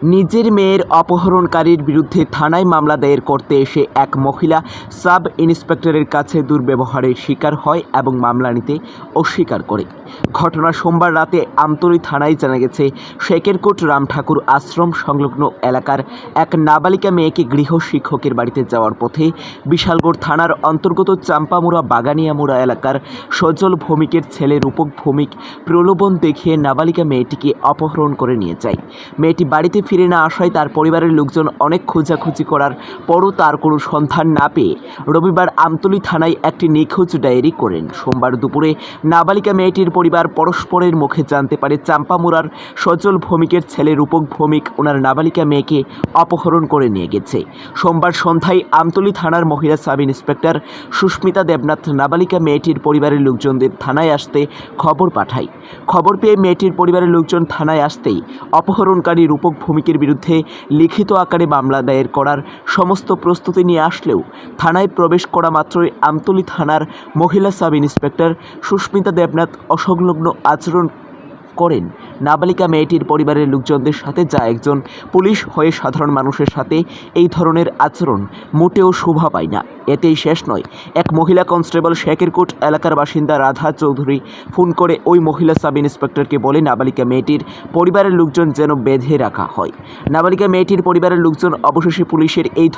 নিজের মেয়ের অপহরণকারীর বিরুদ্ধে থানায় মামলা দায়ের করতে এসে এক মহিলা সাব ইন্সপেক্টরের কাছে দুর্ব্যবহারের শিকার হয় এবং মামলা নিতে অস্বীকার করে। ঘটনা সোমবার রাতে আমতলী থানায় জানা গেছে, শেকেরকোট রামঠাকুর আশ্রম সংলগ্ন এলাকার এক নাবালিকা মেয়েকে গৃহ শিক্ষকের বাড়িতে যাওয়ার পথে বিশালগড় থানার অন্তর্গত চাম্পামুড়া বাগানিয়ামুড়া এলাকার সজল ভৌমিকের ছেলে রূপক ভৌমিক প্রলোভন দেখিয়ে নাবালিকা মেয়েটিকে অপহরণ করে নিয়ে যায়। মেয়েটি বাড়িতে ফিরে না আসায় তার পরিবারের লোকজন অনেক খোঁজাখুঁজি করার পরও তার কোনো সন্ধান না পেয়ে রবিবার আমতলী থানায় একটি নিখোঁজ ডায়েরি করেন। সোমবার দুপুরে নাবালিকা মেয়েটির পরিবার পরস্পরের মুখে জানতে পারে চাম্পামুড়ার সজল ভৌমিকের ছেলে রূপক ভৌমিক ওনার নাবালিকা মেয়েকে অপহরণ করে নিয়ে গেছে। সোমবার সন্ধ্যায় আমতলী থানার মহিলা সাব ইন্সপেক্টর সুস্মিতা দেবনাথ নাবালিকা মেয়েটির পরিবারের লোকজনদের থানায় আসতে খবর পাঠায়। খবর পেয়ে মেয়েটির পরিবারের লোকজন থানায় আসতেই অপহরণকারী রূপক ভৌমিকের বিরুদ্ধে লিখিত আকারে মামলা দায়ের করার সমস্ত প্রস্তুতি নিয়ে আসলেও থানায় প্রবেশ করা মাত্রই আমতলী থানার মহিলা সাব ইন্সপেক্টর সুস্মিতা দেবনাথ অসংলগ্ন আচরণ করেন নাবালিকা মেয়েটির পরিবারের লোকজনদের সাথে, যা একজন পুলিশ হয়ে সাধারণ মানুষের সাথে এই ধরনের আচরণ মোটেও শোভা পায় না। এতেই শেষ নয়, এক মহিলা কনস্টেবল শেকেরকোট এলাকার বাসিন্দা রাধা চৌধুরী ফোন করে ওই মহিলা সাব ইন্সপেক্টরকে বলে নাবালিকা মেয়েটির পরিবারের লোকজন যেন বেঁধে রাখা হয়। নাবালিকা মেয়েটির পরিবারের লোকজন অবশেষে পুলিশের এই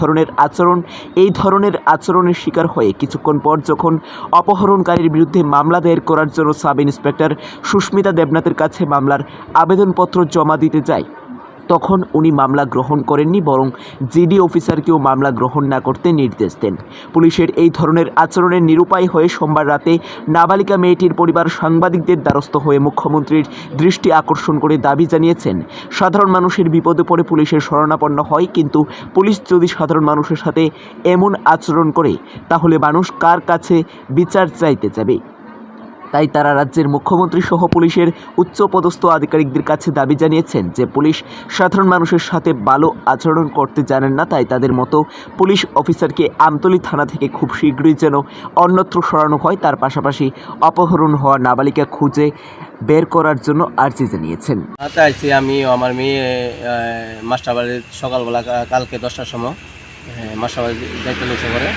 ধরনের আচরণের শিকার হয়ে কিছুক্ষণ পর যখন অপহরণকারীর বিরুদ্ধে মামলা দায়ের করার জন্য সাব ইন্সপেক্টর সুস্মিতা দেবনাথের কাছে মামলার আবেদনপত্র জমা দিতে যায়, তখন উনি মামলা গ্রহণ করেননি, বরং জিডি অফিসারকেও মামলা গ্রহণ না করতে নির্দেশ দেন। পুলিশের এই ধরনের আচরণে নিরুপায় হয়ে সোমবার রাতে নাবালিকা মেয়েটির পরিবার সাংবাদিকদের দ্বারস্থ হয়ে মুখ্যমন্ত্রীর দৃষ্টি আকর্ষণ করে দাবি জানিয়েছেন, সাধারণ মানুষের বিপদে পড়ে পুলিশের শরণাপন্ন হয়, কিন্তু পুলিশ যদি সাধারণ মানুষের সাথে এমন আচরণ করে তাহলে মানুষ কার কাছে বিচার চাইতে যাবে? তাই তারা রাজ্যের মুখ্যমন্ত্রী সহ পুলিশের উচ্চপদস্থ আধিকারিকদের কাছে দাবি জানিয়েছেন যে পুলিশ সাধারণ মানুষের সাথে ভালো আচরণ করতে জানেন না, তাই তাদের মতো পুলিশ অফিসারকে আমতলী থানা থেকে খুব শীঘ্রই যেন অন্যত্র সরানো হয়। তার পাশাপাশি অপহরণ হওয়া নাবালিকা খুঁজে বের করার জন্য আর্জি জানিয়েছেন। আইসি আমি আমার মেয়ে মাস্টারবাড়ি সকালবেলা কালকে 10টার সময় মাস্টারবাড়ি যাইতে লেগেছে করে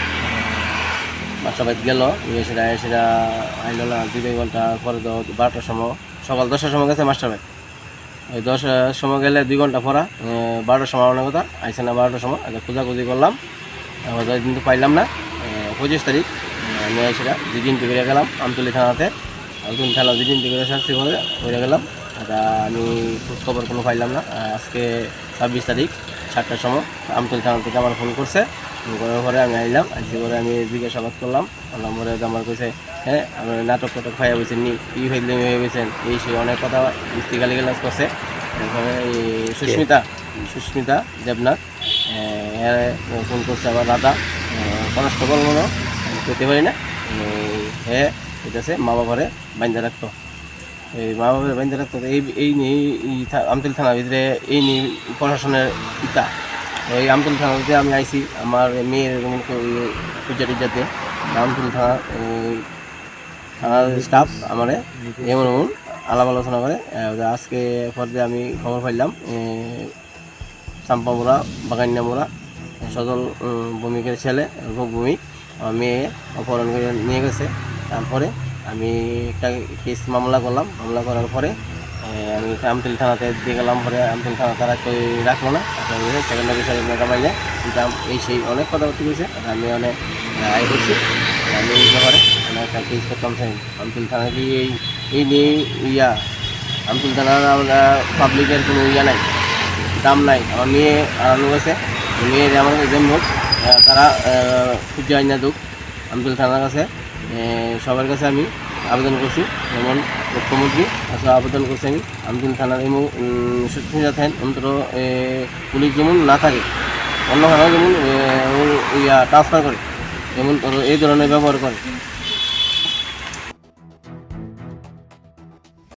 মাস্টারবাড়ি গেল, সেটা আইল না 2 ঘন্টা পরে 12টার সময় সকাল 10টার সময় গেছে মাস্টারবাড়ি। ওই 10টার সময় গেলে 2 ঘন্টা পরা 12টার সময় অনেক কথা আইসে না। 12টার সময় খোঁজাখুঁজি করলাম, কিন্তু পাইলাম না। 25 তারিখ আমি সেটা জিডিএনটি করে গেলাম আমতলী থানাতে। আমতলী থানা জিডিএনটি করে সার্চি করে গেলাম, আমি খোঁজখবর কোনো পাইলাম না। আজকে 26 তারিখ 7টার সময় আমতলী থানা থেকে আমার ফোন করছে। ফোন করার পরে আমি আইলাম, আসি পরে আমি জিজ্ঞাসাবাদ করলাম পরে আমার কইছে, হ্যাঁ আমার নাটক খাইয়া বলছেন নি, কি হইলে হয়ে গেছেন, এই সে অনেক কথা মিস্ত্রি গালিগালাজ করছে। তারপরে এই সুস্মিতা দেবনাথ ফোন করছে আবার রাধা কনস্টেবল মনে করতে পারি না, হ্যাঁ ঠিক আছে মা বাবারে বান্ধা রাখতো, এই মা বাবার বান্ধা রাখতো। এই নিয়ে আমতলী থানার ভিতরে এই নিয়ে প্রশাসনের পিতা এই আমতলী থানাতে আমি আইসি আমার মেয়ের পূজা টুজাতে। আমতলী থানার স্টাফ আমার এমন আলাপ আলোচনা করে। আজকে পর্যায়ে আমি খবর পাইলাম চাম্পামুড়া বাগানিয়ামুড়া সজল ভৌমিকের ছেলে রূপক ভৌমিক আমার মেয়ে অপহরণ করে নিয়ে গেছে। তারপরে আমি একটা কেস মামলা করলাম। মামলা করার পরে আমি আমতলী থানাতে দিয়ে গেলাম। পরে আমতলী থানা তারা কেউ রাখলো না, সেকেন্ডারি বিষয়ে কামাইলে এই সেই অনেক কথাবার্তা হয়েছে। আমি অনেক আয় করছি, আমি এই ব্যাপারে একটা কেস করতাম চাই আমতলী থানা কি এই নিয়ে আমতলী থানার আমরা পাবলিকের কোনো নাই, দাম নাই। আমার মেয়ে আনানো গেছে, মেয়ের আমার যেমন হোক তারা খুঁজে আইন না দুঃখ আমতলী থানার কাছে সবার কাছে আমি আবেদন করছি। যেমন মুখ্যমন্ত্রী আসলে আবেদন করছি আমি আমতলী থানার এবং সুস্মিতা থাকেন অন্তত পুলিশ যেমন না থাকে, অন্য থানায় যেমন ট্রান্সফার করে, যেমন এই ধরনের ব্যবহার করে।